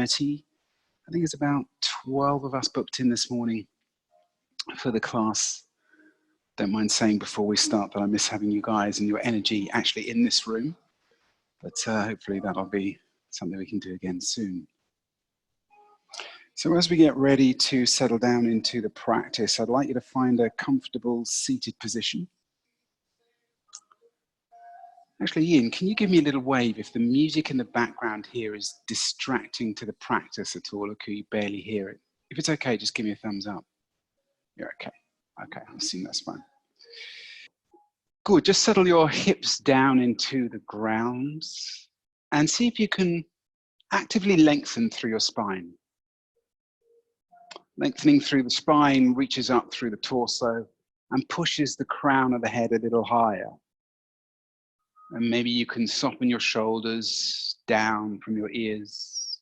30. I think it's about 12 of us booked in this morning for the class. Don't mind saying before we start that I miss having you guys and your energy actually in this room, but hopefully that'll be something we can do again soon. So as we get ready to settle down into the practice, I'd like you to find a comfortable seated position. Actually, Ian, can you give me a little wave if the music in the background here is distracting to the practice at all, or can you barely hear it? If it's okay, just give me a thumbs up. You're okay. Okay, I assume that's fine. Good, just settle your hips down into the ground and see if you can actively lengthen through your spine. Lengthening through the spine reaches up through the torso and pushes the crown of the head a little higher. And maybe you can soften your shoulders down from your ears.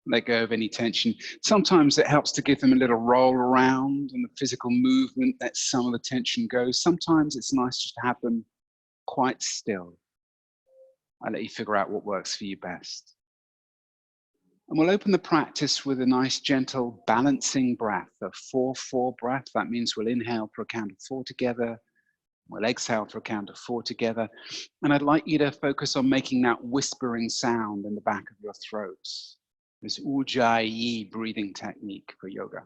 Let go of any tension. Sometimes it helps to give them a little roll around and the physical movement lets some of the tension go. Sometimes it's nice just to have them quite still. I'll let you figure out what works for you best. And we'll open the practice with a nice gentle balancing breath, a 4-4 breath. That means we'll inhale for a count of 4 together. We'll exhale for a count of 4 together. And I'd like you to focus on making that whispering sound in the back of your throat. This Ujjayi breathing technique for yoga.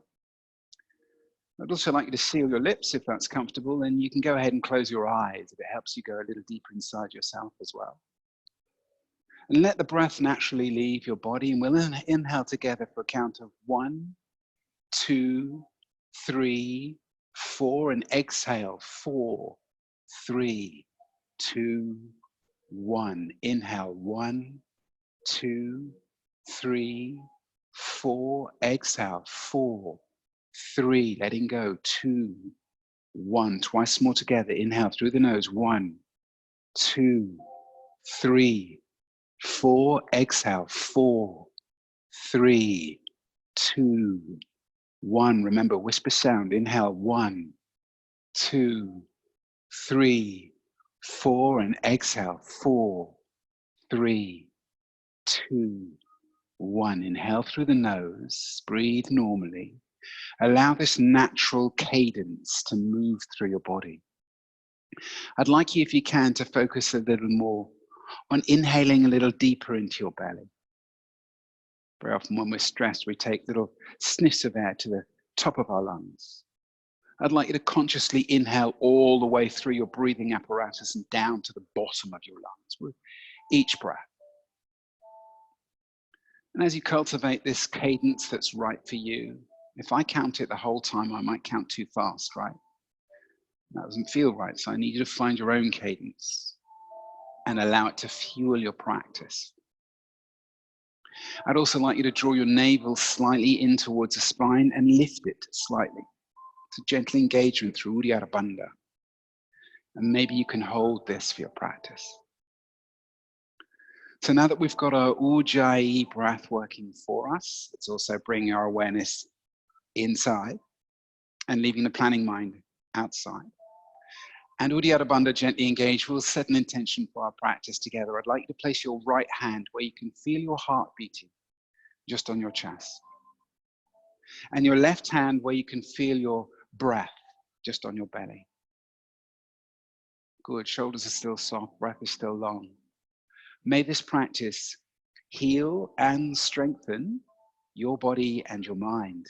I'd also like you to seal your lips if that's comfortable, and you can go ahead and close your eyes if it helps you go a little deeper inside yourself as well. And let the breath naturally leave your body, and we'll inhale together for a count of 1, 2, 3, 4, and exhale 4, 3, 2, 1. Inhale 1, 2, 3, 4. Exhale 4, 3. Letting go 2, 1. Twice more together. Inhale through the nose. 1, 2, 3, 4. Exhale 4, 3, 2, 1. Remember, whisper sound. Inhale 1, 2, 3, 4, and exhale 4, 3, 2, 1. Inhale through the nose, breathe normally. Allow this natural cadence to move through your body. I'd like you, if you can, to focus a little more on inhaling a little deeper into your belly. Very often when we're stressed, we take little sniffs of air to the top of our lungs. I'd like you to consciously inhale all the way through your breathing apparatus and down to the bottom of your lungs with each breath. And as you cultivate this cadence that's right for you, if I count it the whole time, I might count too fast, right? That doesn't feel right, so I need you to find your own cadence and allow it to fuel your practice. I'd also like you to draw your navel slightly in towards the spine and lift it slightly. It's a gentle engagement through Uddiyana Bandha. And maybe you can hold this for your practice. So now that we've got our Ujjayi breath working for us, it's also bringing our awareness inside and leaving the planning mind outside. And Uddiyana Bandha gently engaged. We'll set an intention for our practice together. I'd like you to place your right hand where you can feel your heart beating, just on your chest. And your left hand where you can feel your breath, just on your belly. Good, shoulders are still soft, breath is still long. May this practice heal and strengthen your body and your mind.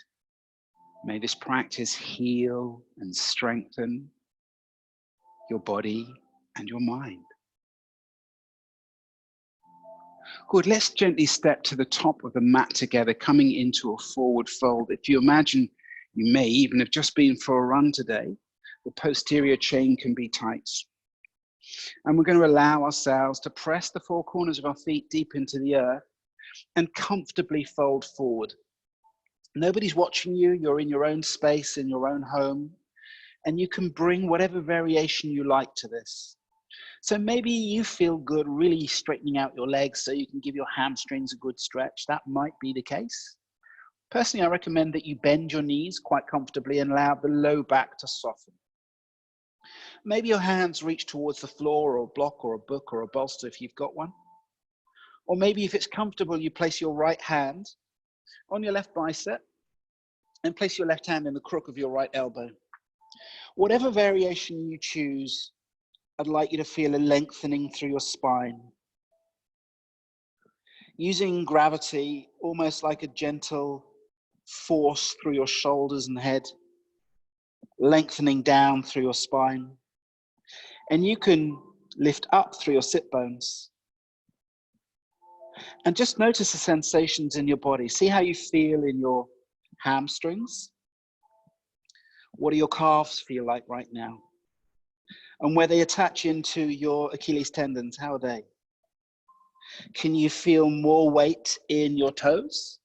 May this practice heal and strengthen your body and your mind. Good, let's gently step to the top of the mat together, coming into a forward fold. If you imagine, you may even have just been for a run today. The posterior chain can be tight. And we're going to allow ourselves to press the four corners of our feet deep into the earth and comfortably fold forward. Nobody's watching you. You're in your own space, in your own home. And you can bring whatever variation you like to this. So maybe you feel good really straightening out your legs so you can give your hamstrings a good stretch. That might be the case. Personally, I recommend that you bend your knees quite comfortably and allow the low back to soften. Maybe your hands reach towards the floor or a block or a book or a bolster if you've got one. Or maybe if it's comfortable, you place your right hand on your left bicep and place your left hand in the crook of your right elbow. Whatever variation you choose, I'd like you to feel a lengthening through your spine. Using gravity, almost like a gentle force through your shoulders and head, lengthening down through your spine. And you can lift up through your sit bones. And just notice the sensations in your body. See how you feel in your hamstrings. What do your calves feel like right now? And where they attach into your Achilles tendons, how are they? Can you feel more weight in your toes?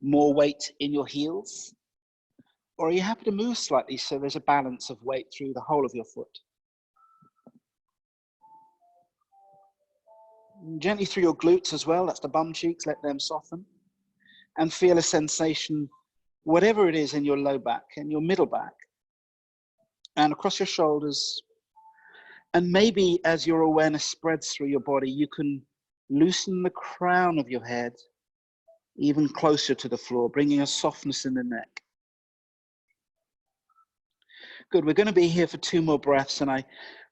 More weight in your heels? Or are you happy to move slightly so there's a balance of weight through the whole of your foot? Gently through your glutes as well, that's the bum cheeks, let them soften. And feel a sensation, whatever it is in your low back and your middle back, and across your shoulders. And maybe as your awareness spreads through your body, you can loosen the crown of your head even closer to the floor, bringing a softness in the neck. Good, we're going to be here for 2 more breaths, and I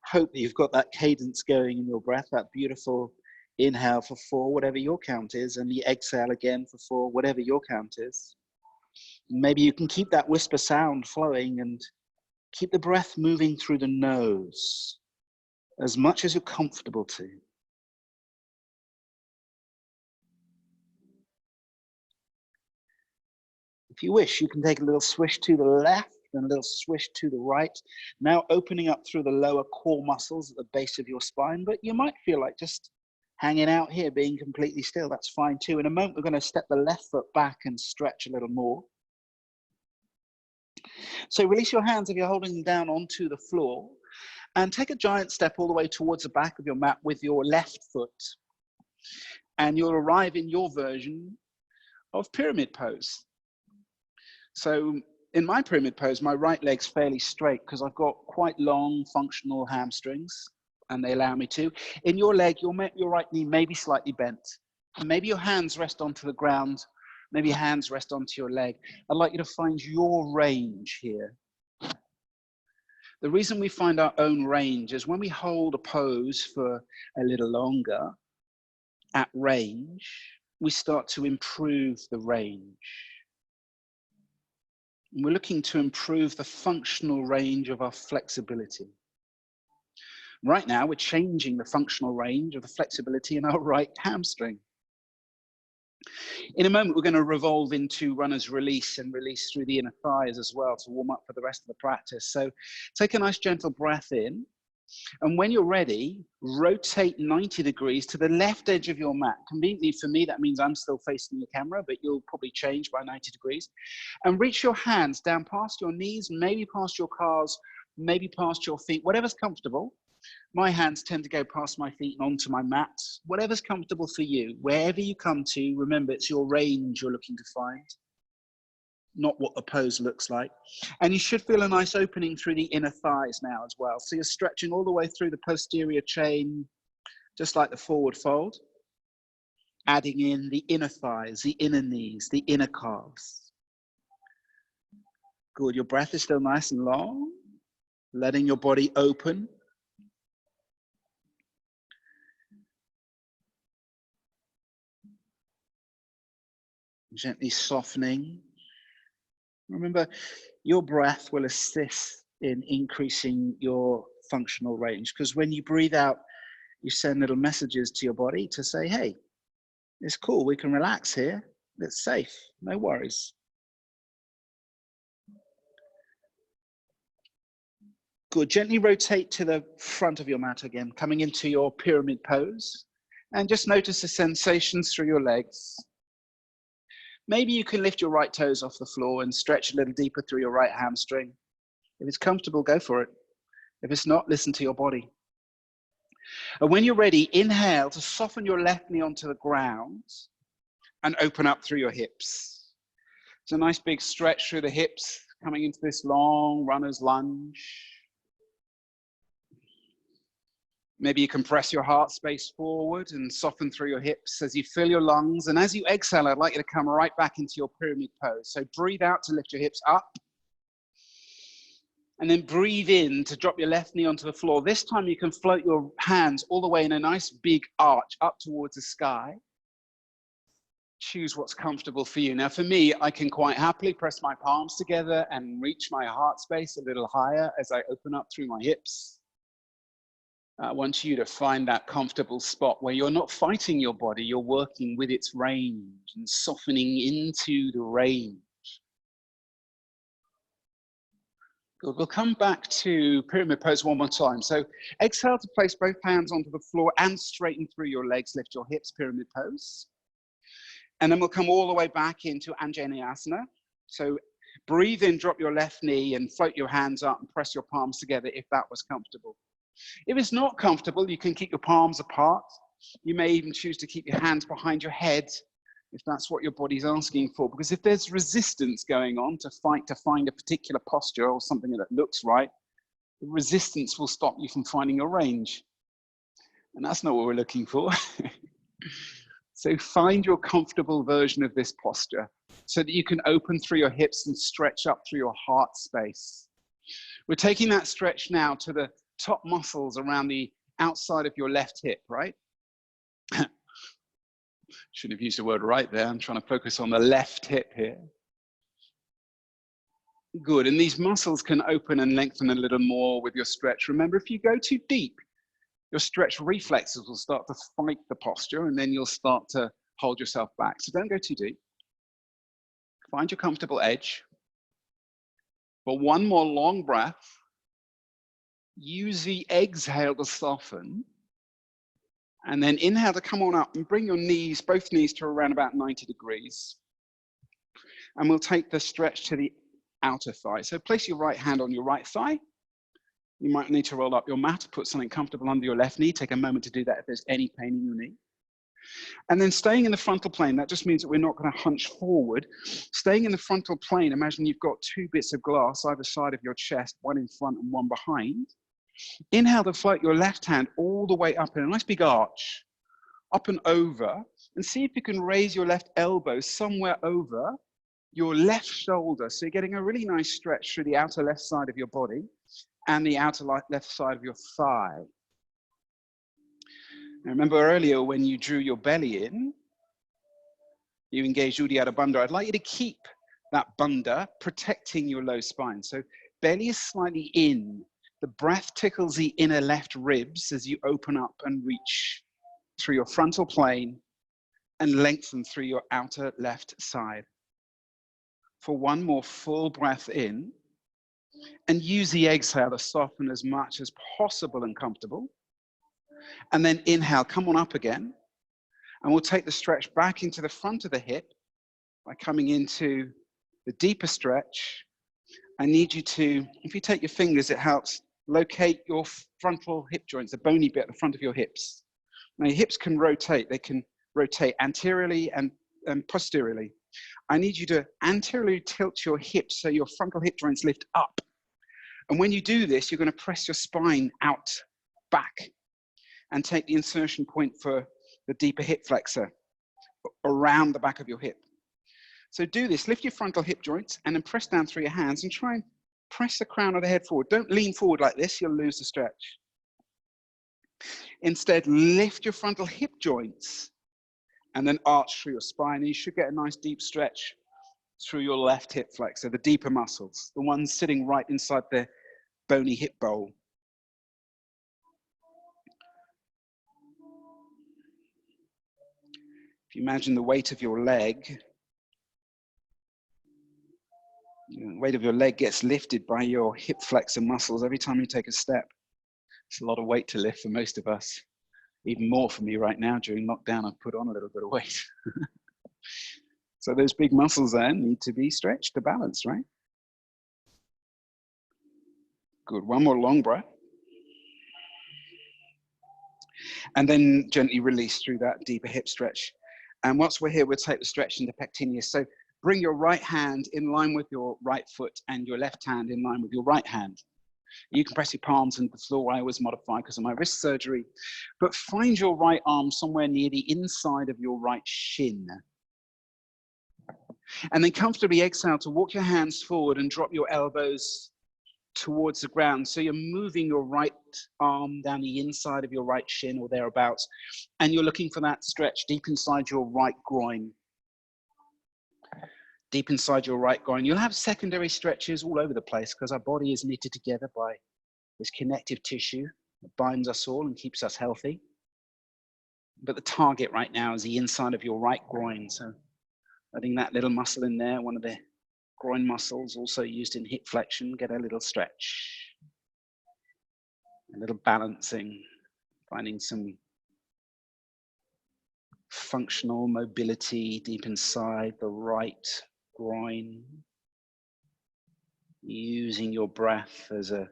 hope that you've got that cadence going in your breath, that beautiful inhale for 4, whatever your count is, and the exhale again for 4, whatever your count is. Maybe you can keep that whisper sound flowing and keep the breath moving through the nose as much as you're comfortable to. If you wish, you can take a little swish to the left and a little swish to the right. Now opening up through the lower core muscles at the base of your spine, but you might feel like just hanging out here, being completely still. That's fine too. In a moment, we're going to step the left foot back and stretch a little more. So release your hands if you're holding them down onto the floor, and take a giant step all the way towards the back of your mat with your left foot. And you'll arrive in your version of pyramid pose. So in my pyramid pose, my right leg's fairly straight because I've got quite long functional hamstrings and they allow me to. In your leg, your right knee may be slightly bent. And maybe your hands rest onto the ground. Maybe your hands rest onto your leg. I'd like you to find your range here. The reason we find our own range is when we hold a pose for a little longer at range, we start to improve the range. And we're looking to improve the functional range of our flexibility. Right now, we're changing the functional range of the flexibility in our right hamstring. In a moment, we're going to revolve into runner's release and release through the inner thighs as well to warm up for the rest of the practice. So take a nice gentle breath in. And when you're ready, rotate 90 degrees to the left edge of your mat. Conveniently for me, that means I'm still facing the camera, but you'll probably change by 90 degrees. And reach your hands down past your knees, maybe past your calves, maybe past your feet, whatever's comfortable. My hands tend to go past my feet and onto my mat. Whatever's comfortable for you, wherever you come to, remember it's your range you're looking to find, not what the pose looks like. And you should feel a nice opening through the inner thighs now as well. So you're stretching all the way through the posterior chain, just like the forward fold, adding in the inner thighs, the inner knees, the inner calves. Good, your breath is still nice and long, letting your body open. Gently softening. Remember, your breath will assist in increasing your functional range, because when you breathe out, you send little messages to your body to say, hey, it's cool, we can relax here, it's safe, no worries. Good, gently rotate to the front of your mat again, coming into your pyramid pose, and just notice the sensations through your legs. Maybe you can lift your right toes off the floor and stretch a little deeper through your right hamstring. If it's comfortable, go for it. If it's not, listen to your body. And when you're ready, inhale to soften your left knee onto the ground and open up through your hips. It's a nice big stretch through the hips, coming into this long runner's lunge. Maybe you can press your heart space forward and soften through your hips as you fill your lungs. And as you exhale, I'd like you to come right back into your pyramid pose. So breathe out to lift your hips up. And then breathe in to drop your left knee onto the floor. This time you can float your hands all the way in a nice big arch up towards the sky. Choose what's comfortable for you. Now for me, I can quite happily press my palms together and reach my heart space a little higher as I open up through my hips. I want you to find that comfortable spot where you're not fighting your body, you're working with its range and softening into the range. Good. We'll come back to pyramid pose one more time. So exhale to place both hands onto the floor and straighten through your legs, lift your hips, pyramid pose. And then we'll come all the way back into Anjaneyasana. So breathe in, drop your left knee and float your hands up and press your palms together if that was comfortable. If it's not comfortable, you can keep your palms apart. You may even choose to keep your hands behind your head if that's what your body's asking for. Because if there's resistance going on to find a particular posture or something that looks right, the resistance will stop you from finding your range. And that's not what we're looking for. So find your comfortable version of this posture so that you can open through your hips and stretch up through your heart space. We're taking that stretch now to the top muscles around the outside of your left hip, right? Shouldn't have used the word right there. I'm trying to focus on the left hip here. Good, and these muscles can open and lengthen a little more with your stretch. Remember, if you go too deep, your stretch reflexes will start to fight the posture and then you'll start to hold yourself back. So don't go too deep. Find your comfortable edge. But one more long breath. Use the exhale to soften. And then inhale to come on up and bring your knees, both knees to around about 90 degrees. And we'll take the stretch to the outer thigh. So place your right hand on your right thigh. You might need to roll up your mat, put something comfortable under your left knee. Take a moment to do that if there's any pain in your knee. And then staying in the frontal plane, that just means that we're not going to hunch forward. Staying in the frontal plane, imagine you've got two bits of glass either side of your chest, one in front and one behind. Inhale to float your left hand all the way up in a nice big arch, up and over, and see if you can raise your left elbow somewhere over your left shoulder. So you're getting a really nice stretch through the outer left side of your body and the outer left side of your thigh. Now remember earlier when you drew your belly in, you engaged Uddiyana Bandha. I'd like you to keep that bandha protecting your low spine. So belly is slightly in. The breath tickles the inner left ribs as you open up and reach through your frontal plane and lengthen through your outer left side. For one more full breath in, and use the exhale to soften as much as possible and comfortable. And then inhale, come on up again. And we'll take the stretch back into the front of the hip by coming into the deeper stretch. I need you to, if you take your fingers, it helps locate your frontal hip joints, the bony bit at the front of your hips. Now your hips can rotate. They can rotate anteriorly and posteriorly. I need you to anteriorly tilt your hips so your frontal hip joints lift up. And when you do this, you're going to press your spine out, back, and take the insertion point for the deeper hip flexor around the back of your hip. So do this, lift your frontal hip joints and then press down through your hands and try and press the crown of the head forward. Don't lean forward like this, you'll lose the stretch. Instead, lift your frontal hip joints and then arch through your spine. And you should get a nice deep stretch through your left hip flexor, the deeper muscles, the ones sitting right inside the bony hip bowl. If you imagine the weight of your leg, the weight of your leg gets lifted by your hip flexor muscles every time you take a step. It's a lot of weight to lift for most of us. Even more for me right now. During lockdown, I've put on a little bit of weight. So those big muscles there need to be stretched to balance, right? Good, one more long breath. And then gently release through that deeper hip stretch. And once we're here, we'll take the stretch into pectineus. So bring your right hand in line with your right foot and your left hand in line with your right hand. You can press your palms into the floor. I always modify because of my wrist surgery. But find your right arm somewhere near the inside of your right shin. And then comfortably exhale to walk your hands forward and drop your elbows towards the ground. So you're moving your right arm down the inside of your right shin or thereabouts. And you're looking for that stretch deep inside your right groin. Deep inside your right groin. You'll have secondary stretches all over the place because our body is knitted together by this connective tissue that binds us all and keeps us healthy. But the target right now is the inside of your right groin. So letting that little muscle in there, one of the groin muscles also used in hip flexion, get a little stretch, a little balancing, finding some functional mobility deep inside the right groin, using your breath as a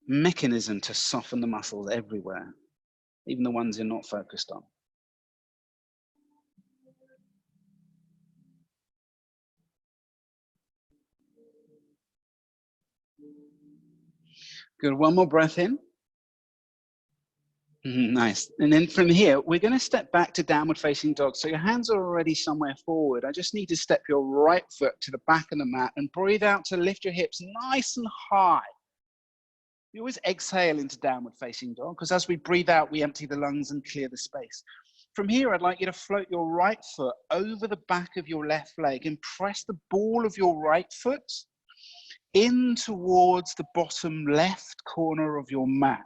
mechanism to soften the muscles everywhere, even the ones you're not focused on. Good, one more breath in. Nice. And then from here, we're going to step back to downward facing dog. So your hands are already somewhere forward. I just need to step your right foot to the back of the mat and breathe out to lift your hips nice and high. You always exhale into downward facing dog because as we breathe out, we empty the lungs and clear the space. From here, I'd like you to float your right foot over the back of your left leg and press the ball of your right foot in towards the bottom left corner of your mat.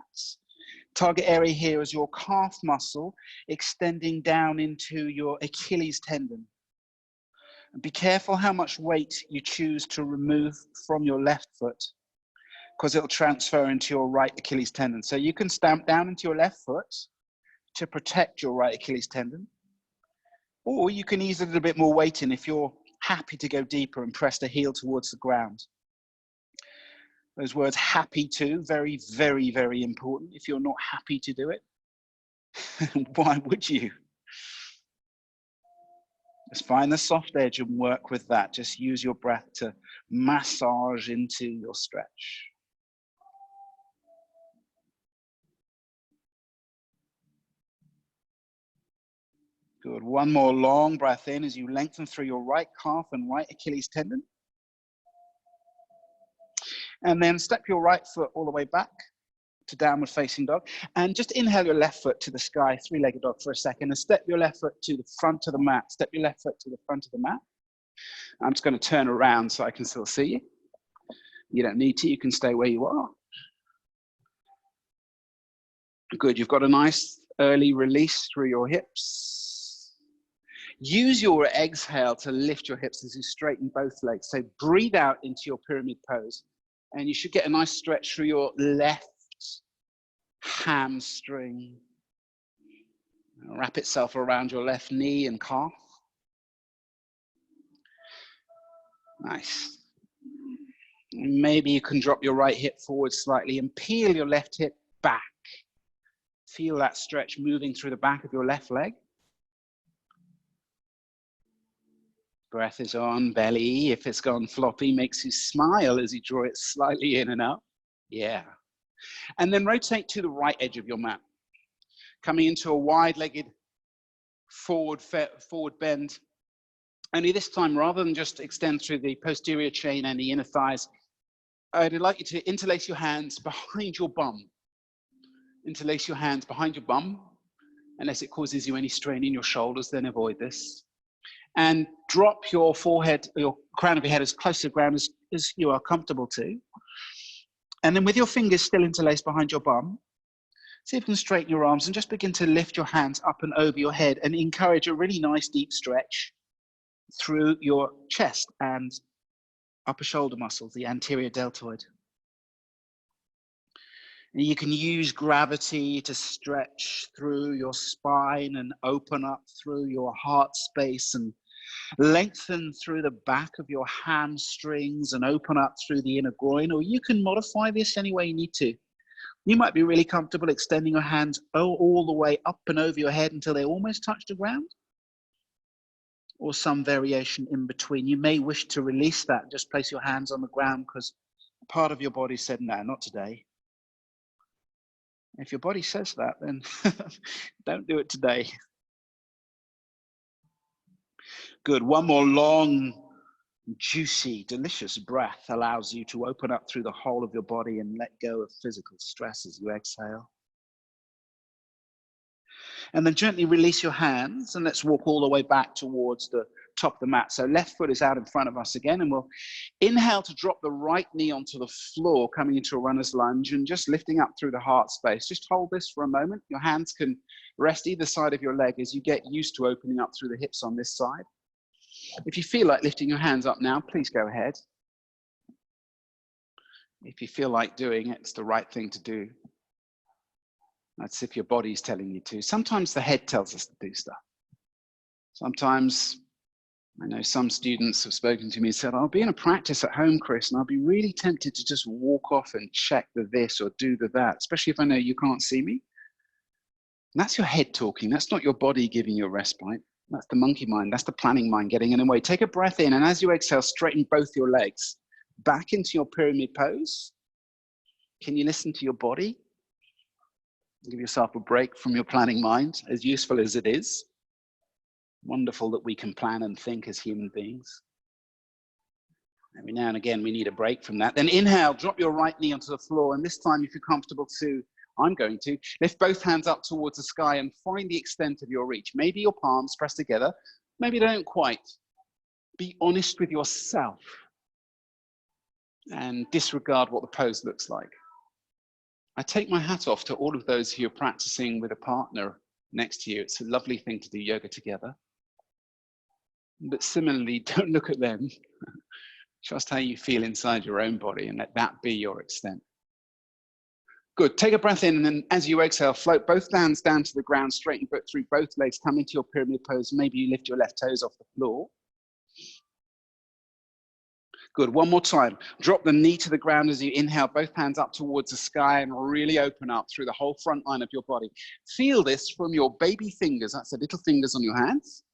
Target area here is your calf muscle extending down into your Achilles tendon. And be careful how much weight you choose to remove from your left foot because it'll transfer into your right Achilles tendon. So you can stamp down into your left foot to protect your right Achilles tendon, or you can ease a little bit more weight in if you're happy to go deeper and press the heel towards the ground. Those words happy to, very, very, very important. If you're not happy to do it, why would you? Just find the soft edge and work with that. Just use your breath to massage into your stretch. Good. One more long breath in as you lengthen through your right calf and right Achilles tendon. And then step your right foot all the way back to downward facing dog. And just inhale your left foot to the sky, three-legged dog for a second, and step your left foot to the front of the mat. Step your left foot to the front of the mat. I'm just going to turn around so I can still see you. You don't need to, you can stay where you are. Good, you've got a nice early release through your hips. Use your exhale to lift your hips as you straighten both legs. So breathe out into your pyramid pose. And you should get a nice stretch through your left hamstring. Wrap itself around your left knee and calf. Nice. Maybe you can drop your right hip forward slightly and peel your left hip back. Feel that stretch moving through the back of your left leg. Breath is on, belly. If it's gone floppy, makes you smile as you draw it slightly in and up. Yeah. And then rotate to the right edge of your mat. Coming into a wide-legged forward bend. Only this time, rather than just extend through the posterior chain and the inner thighs, I'd like you to interlace your hands behind your bum. Interlace your hands behind your bum. Unless it causes you any strain in your shoulders, then avoid this. And drop your forehead, your crown of your head as close to the ground as you are comfortable to. And then with your fingers still interlaced behind your bum, see if you can straighten your arms and just begin to lift your hands up and over your head and encourage a really nice deep stretch through your chest and upper shoulder muscles, the anterior deltoid. And you can use gravity to stretch through your spine and open up through your heart space and lengthen through the back of your hamstrings and open up through the inner groin, or you can modify this any way you need to. You might be really comfortable extending your hands all the way up and over your head until they almost touch the ground, or some variation in between. You may wish to release that, just place your hands on the ground because part of your body said, no, not today. If your body says that, then don't do it today. Good. One more long, juicy, delicious breath allows you to open up through the whole of your body and let go of physical stress as you exhale. And then gently release your hands, and let's walk all the way back towards the top of the mat. So left foot is out in front of us again, and we'll inhale to drop the right knee onto the floor, coming into a runner's lunge and just lifting up through the heart space. Just hold this for a moment. Your hands can rest either side of your leg as you get used to opening up through the hips on this side. If you feel like lifting your hands up now, please go ahead. If you feel like doing it, it's the right thing to do. That's if your body's telling you to. Sometimes the head tells us to do stuff. Sometimes, I know some students have spoken to me and said, I'll be in a practice at home, Chris, and I'll be really tempted to just walk off and check the this or do the that, especially if I know you can't see me. And that's your head talking. That's not your body giving you a respite. That's the monkey mind. That's the planning mind getting in the way. Take a breath in, and as you exhale, straighten both your legs back into your pyramid pose. Can you listen to your body? Give yourself a break from your planning mind, as useful as it is. Wonderful that we can plan and think as human beings. Every now and again, we need a break from that. Then inhale, drop your right knee onto the floor. And this time, if you're comfortable to, I'm going to, lift both hands up towards the sky and find the extent of your reach. Maybe your palms pressed together. Maybe they don't quite. Be honest with yourself and disregard what the pose looks like. I take my hat off to all of those who are practicing with a partner next to you. It's a lovely thing to do yoga together. But similarly, don't look at them. Trust how you feel inside your own body and let that be your extent. Good. Take a breath in, and then as you exhale, float both hands down to the ground, straighten through both legs, come into your pyramid pose. Maybe you lift your left toes off the floor. Good. One more time. Drop the knee to the ground as you inhale, both hands up towards the sky, and really open up through the whole front line of your body. Feel this from your baby fingers, that's the little fingers on your hands,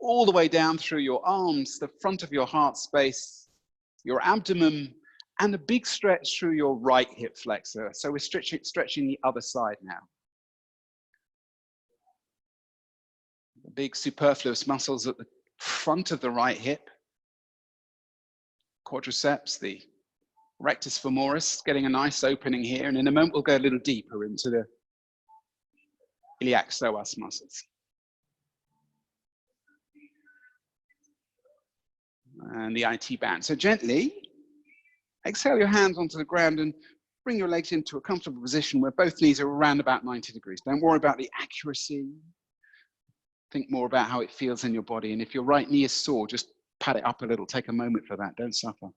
all the way down through your arms, the front of your heart space, your abdomen, and a big stretch through your right hip flexor. So we're stretching the other side now. The big superfluous muscles at the front of the right hip, quadriceps, the rectus femoris, getting a nice opening here. And in a moment, we'll go a little deeper into the iliac psoas muscles. And the IT band. So gently, exhale your hands onto the ground and bring your legs into a comfortable position where both knees are around about 90 degrees. Don't worry about the accuracy. Think more about how it feels in your body. And if your right knee is sore, just pat it up a little. Take a moment for that. Don't suffer.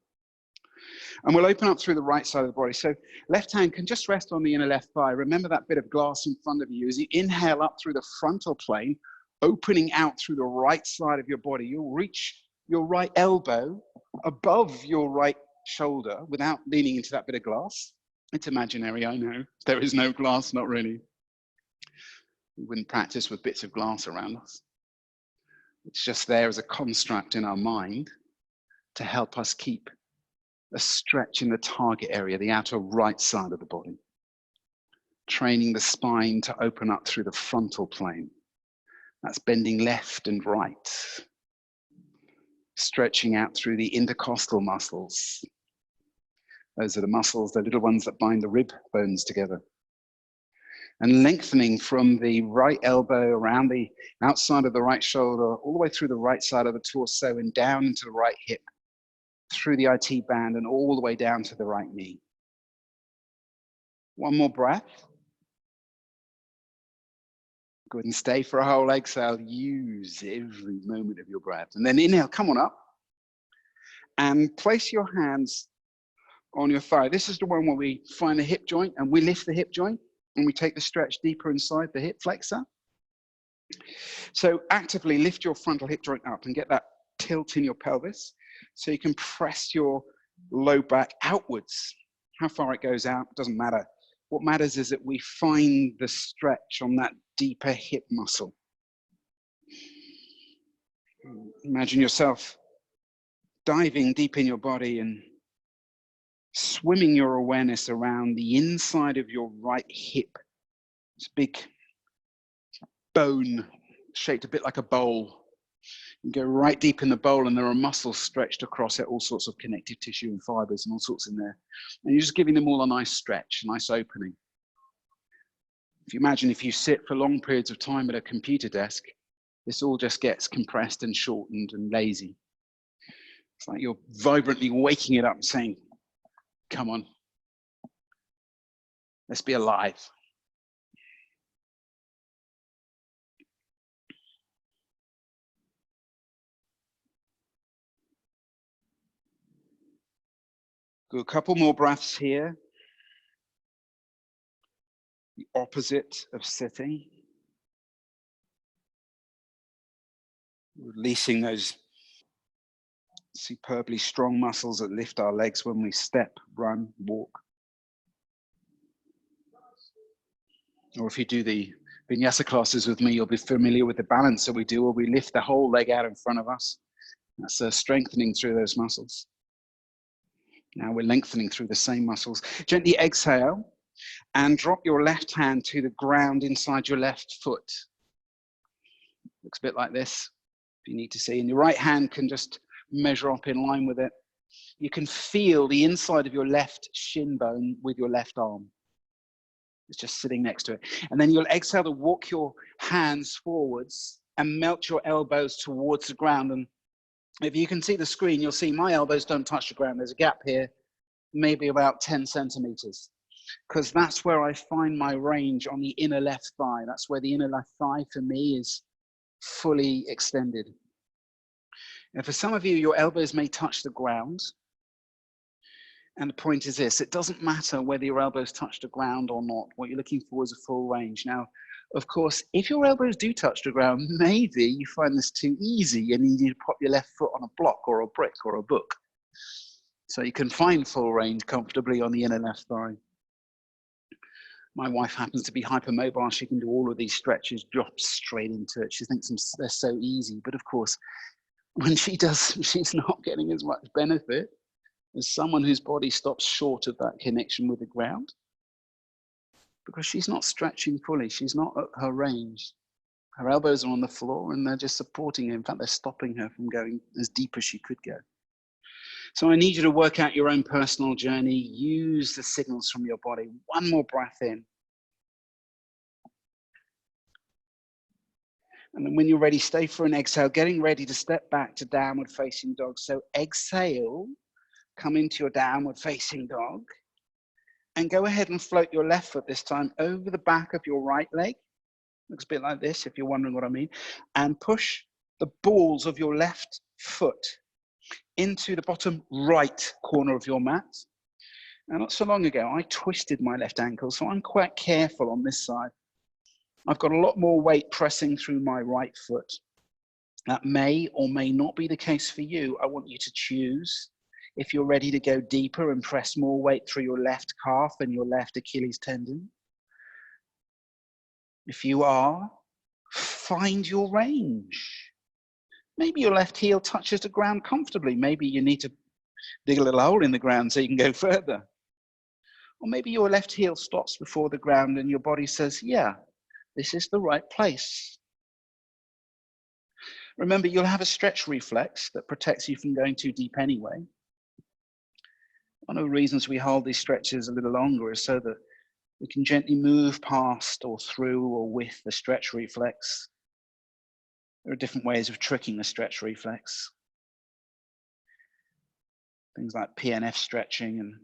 And we'll open up through the right side of the body. So left hand can just rest on the inner left thigh. Remember that bit of glass in front of you. As you inhale up through the frontal plane, opening out through the right side of your body, you'll reach your right elbow above your right shoulder without leaning into that bit of glass. It's imaginary, I know. There is no glass, not really. We wouldn't practice with bits of glass around us. It's just there as a construct in our mind to help us keep a stretch in the target area, the outer right side of the body. Training the spine to open up through the frontal plane. That's bending left and right. Stretching out through the intercostal muscles. Those are the muscles, the little ones that bind the rib bones together. And lengthening from the right elbow around the outside of the right shoulder, all the way through the right side of the torso and down into the right hip, through the IT band and all the way down to the right knee. One more breath. Go ahead and stay for a whole exhale. Use every moment of your breath. And then inhale, come on up. And place your hands on your thigh. This is the one where we find the hip joint and we lift the hip joint and we take the stretch deeper inside the hip flexor. So actively lift your frontal hip joint up and get that tilt in your pelvis so you can press your low back outwards. How far it goes out doesn't matter. What matters is that we find the stretch on that deeper hip muscle. Imagine yourself diving deep in your body and swimming your awareness around the inside of your right hip. It's a big bone shaped a bit like a bowl. You go right deep in the bowl and there are muscles stretched across it, all sorts of connective tissue and fibers and all sorts in there. And you're just giving them all a nice stretch, a nice opening. If you imagine if you sit for long periods of time at a computer desk, this all just gets compressed and shortened and lazy. It's like you're vibrantly waking it up and saying, come on, let's be alive. Do a couple more breaths here. The opposite of sitting. Releasing those superbly strong muscles that lift our legs when we step, run, walk. Or if you do the vinyasa classes with me, you'll be familiar with the balance that we do, where we lift the whole leg out in front of us. That's strengthening through those muscles. Now we're lengthening through the same muscles. Gently exhale and drop your left hand to the ground inside your left foot. Looks a bit like this, if you need to see. And your right hand can just measure up in line with it. You can feel the inside of your left shin bone with your left arm. It's just sitting next to it. And then you'll exhale to walk your hands forwards and melt your elbows towards the ground. And if you can see the screen, you'll see my elbows don't touch the ground. There's a gap here, maybe about 10 centimeters, because that's where I find my range on the inner left thigh. That's where the inner left thigh for me is fully extended. And for some of you, your elbows may touch the ground. And the point is this, it doesn't matter whether your elbows touch the ground or not. What you're looking for is a full range. Now, of course, if your elbows do touch the ground, maybe you find this too easy and you need to pop your left foot on a block or a brick or a book. So you can find full range comfortably on the inner left thigh. My wife happens to be hypermobile. She can do all of these stretches, drop straight into it. She thinks they're so easy. But of course, when she does, she's not getting as much benefit as someone whose body stops short of that connection with the ground, because she's not stretching fully. She's not at her range. Her elbows are on the floor and they're just supporting her. In fact, they're stopping her from going as deep as she could go. So I need you to work out your own personal journey. Use the signals from your body. One more breath in. And then when you're ready, stay for an exhale, getting ready to step back to downward facing dog. So exhale, come into your downward facing dog, and go ahead and float your left foot this time over the back of your right leg. Looks a bit like this, if you're wondering what I mean. And push the balls of your left foot into the bottom right corner of your mat. Now, not so long ago, I twisted my left ankle, so I'm quite careful on this side. I've got a lot more weight pressing through my right foot. That may or may not be the case for you. I want you to choose if you're ready to go deeper and press more weight through your left calf and your left Achilles tendon. If you are, find your range. Maybe your left heel touches the ground comfortably. Maybe you need to dig a little hole in the ground so you can go further. Or maybe your left heel stops before the ground and your body says, yeah, this is the right place. Remember, you'll have a stretch reflex that protects you from going too deep anyway. One of the reasons we hold these stretches a little longer is so that we can gently move past or through or with the stretch reflex. There are different ways of tricking the stretch reflex. Things like PNF stretching and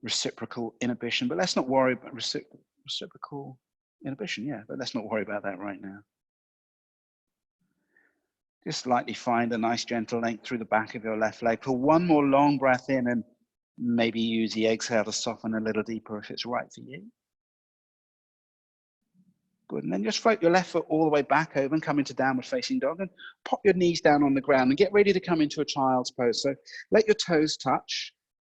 reciprocal inhibition, but let's not worry about reciprocal inhibition, yeah, but let's not worry about that right now. Just lightly find a nice gentle length through the back of your left leg. Pull one more long breath in and maybe use the exhale to soften a little deeper if it's right for you. Good, and then just float your left foot all the way back over and come into downward facing dog and pop your knees down on the ground and get ready to come into a child's pose. So let your toes touch,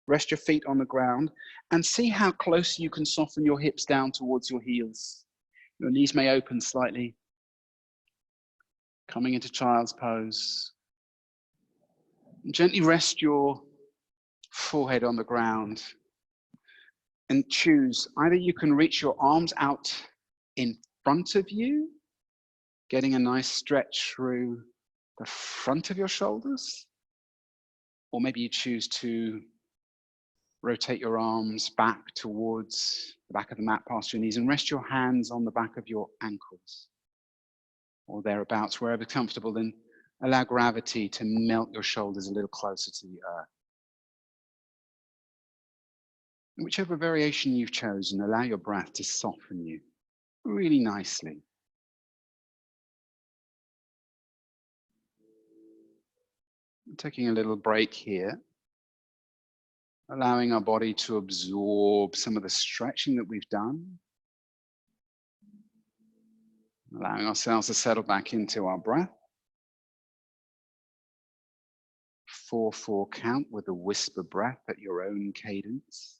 rest your feet on the ground and see how close you can soften your hips down towards your heels. Your knees may open slightly. Coming into child's pose. And gently rest your forehead on the ground, and choose. Either you can reach your arms out in front of you, getting a nice stretch through the front of your shoulders, or maybe you choose to rotate your arms back towards the back of the mat past your knees and rest your hands on the back of your ankles or thereabouts, wherever comfortable. Then allow gravity to melt your shoulders a little closer to the earth. Whichever variation you've chosen, allow your breath to soften you really nicely. Taking a little break here, allowing our body to absorb some of the stretching that we've done, allowing ourselves to settle back into our breath. 4/4 count with a whisper breath at your own cadence.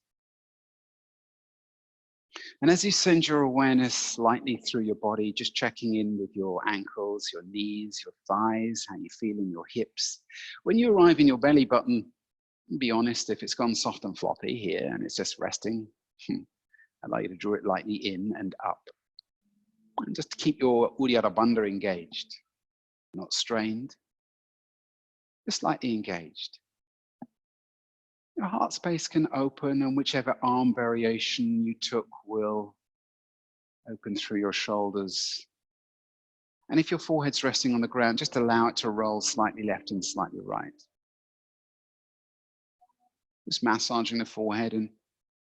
And as you send your awareness slightly through your body, just checking in with your ankles, your knees, your thighs, how you feel in your hips. When you arrive in your belly button, be honest, if it's gone soft and floppy here and it's just resting, I'd like you to draw it lightly in and up. And just to keep your Uddiyana Bandha engaged, not strained, just slightly engaged. Your heart space can open, and whichever arm variation you took will open through your shoulders. And if your forehead's resting on the ground, just allow it to roll slightly left and slightly right. Just massaging the forehead, and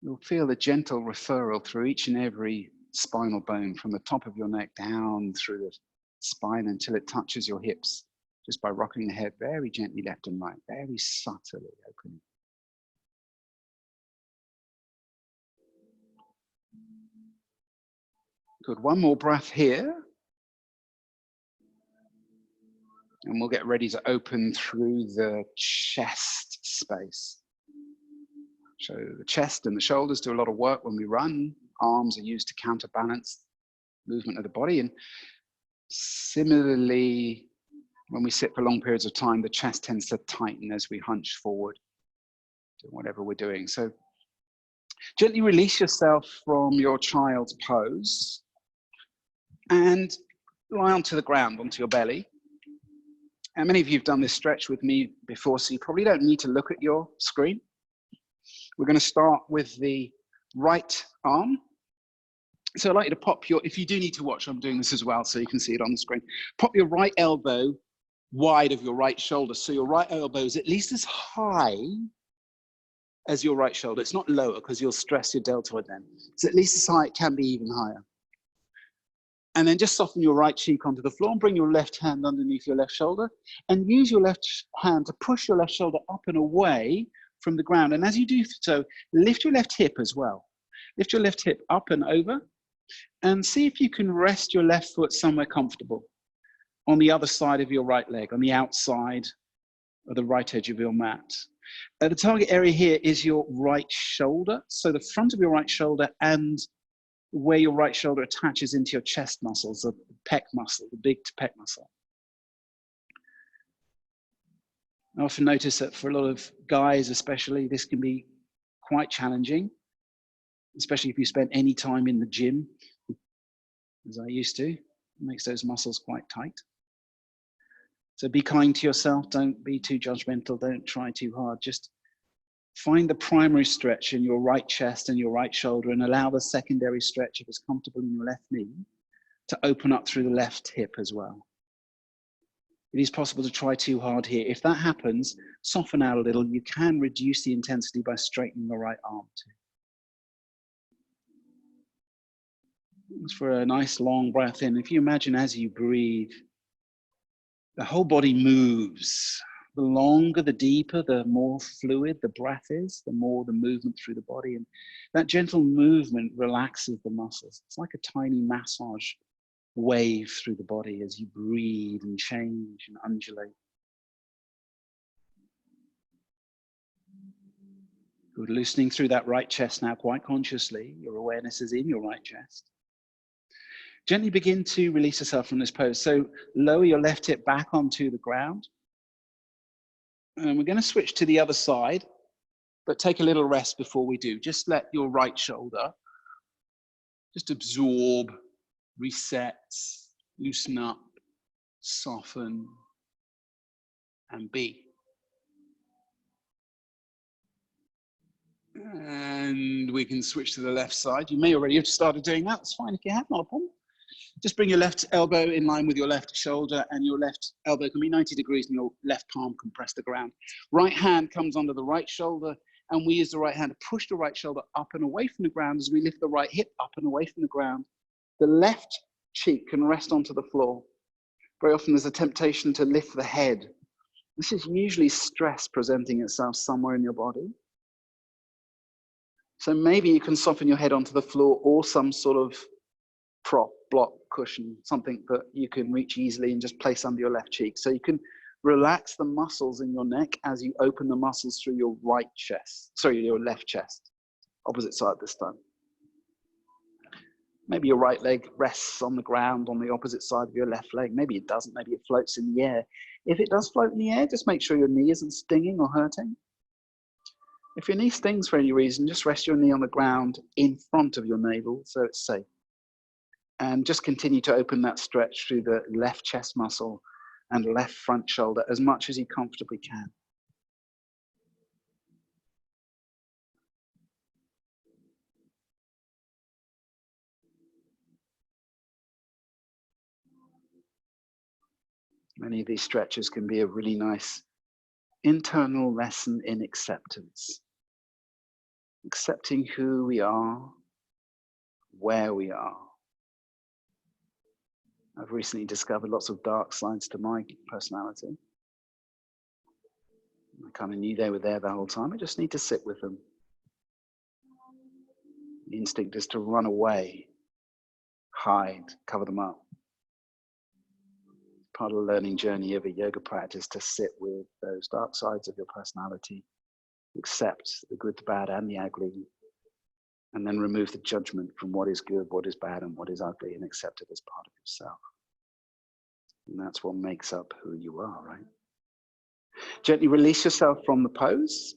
you'll feel a gentle referral through each and every spinal bone from the top of your neck down through the spine until it touches your hips, just by rocking the head very gently left and right, very subtly opening. Good, one more breath here. And we'll get ready to open through the chest space. So the chest and the shoulders do a lot of work when we run. Arms are used to counterbalance movement of the body. And similarly, when we sit for long periods of time, the chest tends to tighten as we hunch forward to whatever we're doing. So gently release yourself from your child's pose and lie onto the ground, onto your belly. And many of you have done this stretch with me before, so you probably don't need to look at your screen. We're going to start with the right arm. So I'd like you to pop your, if you do need to watch, I'm doing this as well so you can see it on the screen. Pop your right elbow wide of your right shoulder. So your right elbow is at least as high as your right shoulder. It's not lower because you'll stress your deltoid then. It's at least as high, it can be even higher. And then just soften your right cheek onto the floor and bring your left hand underneath your left shoulder and use your left hand to push your left shoulder up and away from the ground. And as you do so, lift your left hip as well. Lift your left hip up and over and see if you can rest your left foot somewhere comfortable on the other side of your right leg, on the outside of the right edge of your mat. The target area here is your right shoulder. So the front of your right shoulder and where your right shoulder attaches into your chest muscles, the pec muscle, the big pec muscle. I often notice that for a lot of guys especially, this can be quite challenging, especially if you spend any time in the gym, as I used to. It makes those muscles quite tight. So be kind to yourself, don't be too judgmental, don't try too hard, just find the primary stretch in your right chest and your right shoulder and allow the secondary stretch, if it's comfortable in your left knee, to open up through the left hip as well. It is possible to try too hard here. If that happens, soften out a little. You can reduce the intensity by straightening the right arm too. Just for a nice long breath in. If you imagine as you breathe, the whole body moves. The longer, the deeper, the more fluid the breath is, the more the movement through the body. And that gentle movement relaxes the muscles. It's like a tiny massage wave through the body as you breathe and change and undulate. Good, loosening through that right chest now quite consciously. Your awareness is in your right chest. Gently begin to release yourself from this pose. So lower your left hip back onto the ground. And we're going to switch to the other side. But take a little rest before we do. Just let your right shoulder just absorb, reset, loosen up, soften, and be. And we can switch to the left side. You may already have started doing that. That's fine if you have, not a problem. Just bring your left elbow in line with your left shoulder, and your left elbow can be 90 degrees and your left palm can press the ground. Right hand comes under the right shoulder, and we use the right hand to push the right shoulder up and away from the ground as we lift the right hip up and away from the ground. The left cheek can rest onto the floor. Very often there's a temptation to lift the head. This is usually stress presenting itself somewhere in your body. So maybe you can soften your head onto the floor or some sort of prop, block, cushion, something that you can reach easily and just place under your left cheek. So you can relax the muscles in your neck as you open the muscles through your right chest, sorry, your left chest, opposite side this time. Maybe your right leg rests on the ground on the opposite side of your left leg. Maybe it doesn't, maybe it floats in the air. If it does float in the air, just make sure your knee isn't stinging or hurting. If your knee stings for any reason, just rest your knee on the ground in front of your navel so it's safe. And just continue to open that stretch through the left chest muscle and left front shoulder as much as you comfortably can. Many of these stretches can be a really nice internal lesson in acceptance. Accepting who we are, where we are. I've recently discovered lots of dark sides to my personality. I kind of knew they were there the whole time. I just need to sit with them. The instinct is to run away, hide, cover them up. Part of the learning journey of a yoga practice to sit with those dark sides of your personality, accept the good, the bad, and the ugly, and then remove the judgment from what is good, what is bad, and what is ugly, and accept it as part of yourself. And that's what makes up who you are, right? Gently release yourself from the pose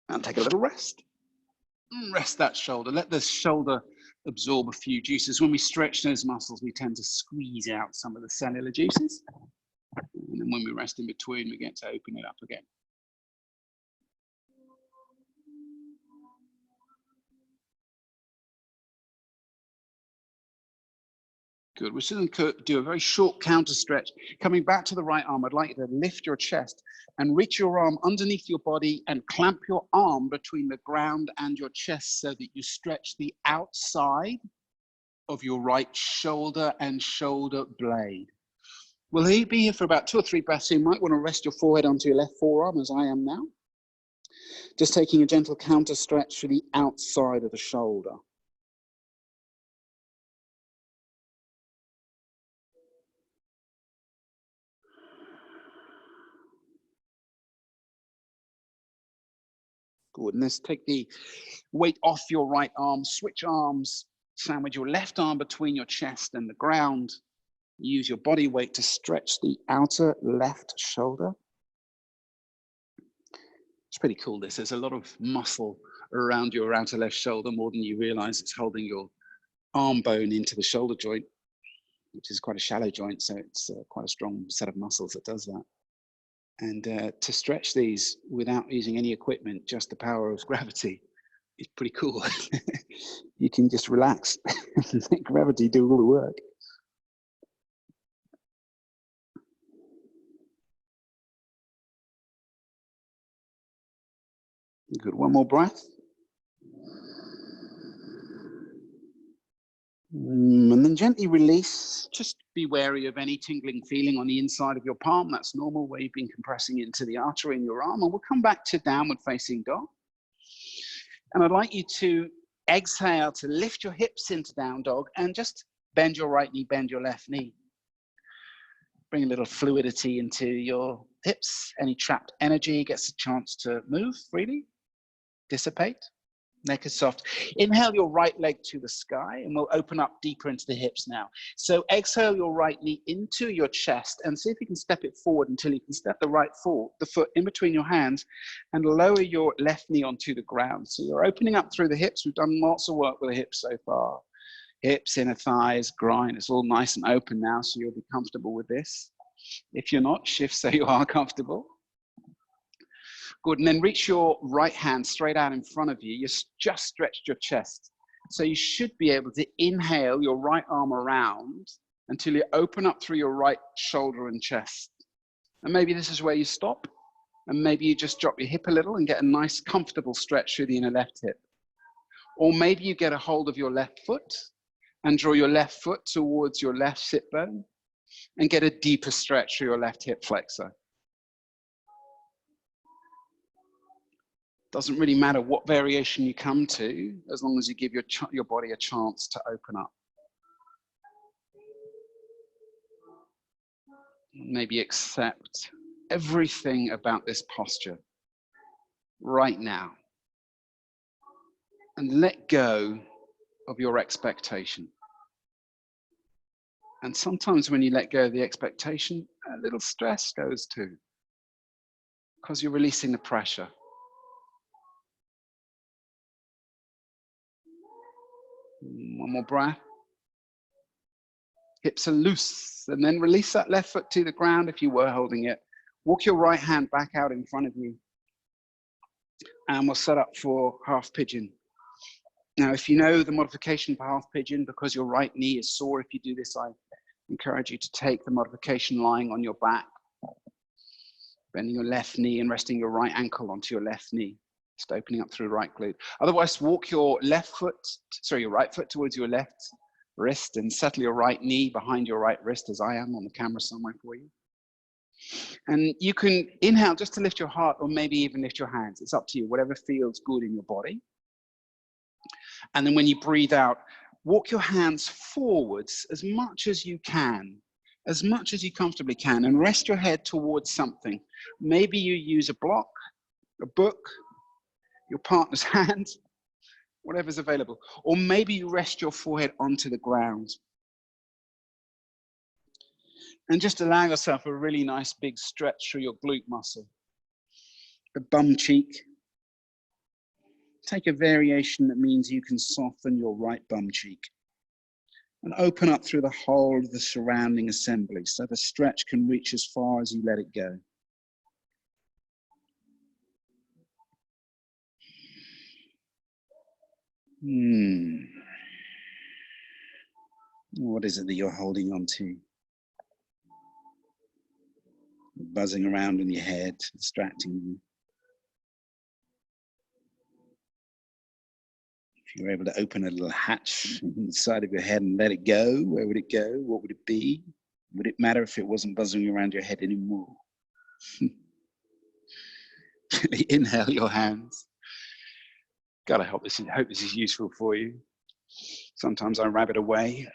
and take a little rest. Rest that shoulder. Let the shoulder absorb a few juices. When we stretch those muscles, we tend to squeeze out some of the cellular juices. And then when we rest in between, we get to open it up again. Good. We're just going to do a very short counter stretch. Coming back to the right arm, I'd like you to lift your chest and reach your arm underneath your body and clamp your arm between the ground and your chest so that you stretch the outside of your right shoulder and shoulder blade. We'll be here for about 2 or 3 breaths. So you might want to rest your forehead onto your left forearm as I am now. Just taking a gentle counter stretch to the outside of the shoulder. Good, and let's take the weight off your right arm, switch arms, sandwich your left arm between your chest and the ground. Use your body weight to stretch the outer left shoulder. It's pretty cool, this. There's a lot of muscle around your outer left shoulder, more than you realize. It's holding your arm bone into the shoulder joint, which is quite a shallow joint, so it's quite a strong set of muscles that does that. And to stretch these without using any equipment, just the power of gravity, is pretty cool. You can just relax and let gravity do all the work. Good, one more breath. And then gently release. Just be wary of any tingling feeling on the inside of your palm. That's normal, where you've been compressing into the artery in your arm. And we'll come back to downward facing dog. And I'd like you to exhale to lift your hips into down dog and just bend your right knee, bend your left knee. Bring a little fluidity into your hips. Any trapped energy gets a chance to move freely, dissipate. Neck is soft. Inhale your right leg to the sky, and we'll open up deeper into the hips now. So exhale your right knee into your chest, and see if you can step it forward until you can step the foot in between your hands, and lower your left knee onto the ground. So you're opening up through the hips. We've done lots of work with the hips so far. Hips, inner thighs, groin. It's all nice and open now, so you'll be comfortable with this. If you're not, shift so you are comfortable. Good, and then reach your right hand straight out in front of you. You just stretched your chest. So you should be able to inhale your right arm around until you open up through your right shoulder and chest. And maybe this is where you stop. And maybe you just drop your hip a little and get a nice comfortable stretch through the inner left hip. Or maybe you get a hold of your left foot and draw your left foot towards your left sit bone and get a deeper stretch through your left hip flexor. Doesn't really matter what variation you come to, as long as you give your body a chance to open up. Maybe accept everything about this posture right now. And let go of your expectation. And sometimes when you let go of the expectation, a little stress goes too, because you're releasing the pressure. One more breath. Hips are loose, and then release that left foot to the ground if you were holding it. Walk your right hand back out in front of you, and we'll set up for half pigeon. Now, if you know the modification for half pigeon, because your right knee is sore if you do this, I encourage you to take the modification lying on your back, bending your left knee and resting your right ankle onto your left knee. Just opening up through right glute. Otherwise, walk your right foot towards your left wrist and settle your right knee behind your right wrist, as I am on the camera somewhere for you. And you can inhale just to lift your heart, or maybe even lift your hands. It's up to you, whatever feels good in your body. And then when you breathe out, walk your hands forwards as much as you can, as much as you comfortably can, and rest your head towards something. Maybe you use a block, a book, your partner's hand, whatever's available. Or maybe you rest your forehead onto the ground. And just allow yourself a really nice big stretch through your glute muscle. The bum cheek. Take a variation that means you can soften your right bum cheek. And open up through the whole of the surrounding assembly, so the stretch can reach as far as you let it go. What is it that you're holding on to? Buzzing around in your head, distracting you. If you were able to open a little hatch on the side of your head and let it go, where would it go? What would it be? Would it matter if it wasn't buzzing around your head anymore? Inhale your hands. God, I hope this is useful for you. Sometimes I rabbit away,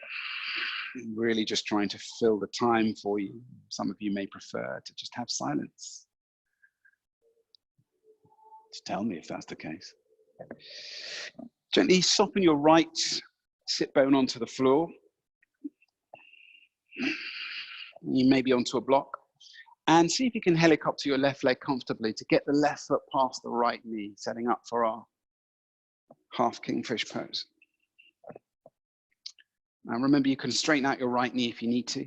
really just trying to fill the time for you. Some of you may prefer to just have silence. Just tell me if that's the case. Gently soften your right sit bone onto the floor. You may be onto a block. And see if you can helicopter your left leg comfortably to get the left foot past the right knee, setting up for our half kingfish pose. Now remember, you can straighten out your right knee if you need to.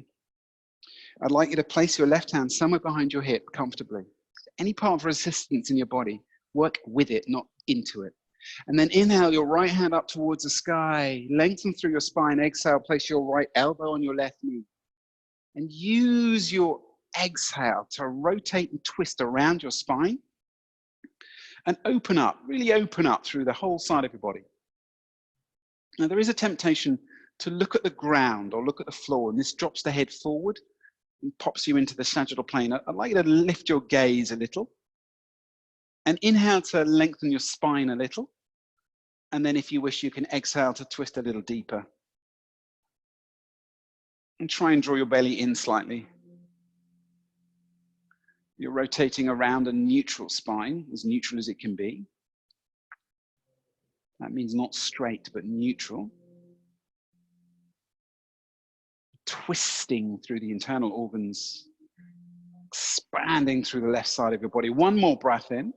I'd like you to place your left hand somewhere behind your hip comfortably. Any part of resistance in your body, work with it, not into it. And then inhale your right hand up towards the sky, lengthen through your spine. Exhale, place your right elbow on your left knee. And use your exhale to rotate and twist around your spine. And open up, really open up through the whole side of your body. Now there is a temptation to look at the ground or look at the floor, and this drops the head forward and pops you into the sagittal plane. I'd like you to lift your gaze a little and inhale to lengthen your spine a little. And then if you wish, you can exhale to twist a little deeper. And try and draw your belly in slightly. You're rotating around a neutral spine, as neutral as it can be. That means not straight, but neutral. Twisting through the internal organs, expanding through the left side of your body. One more breath in.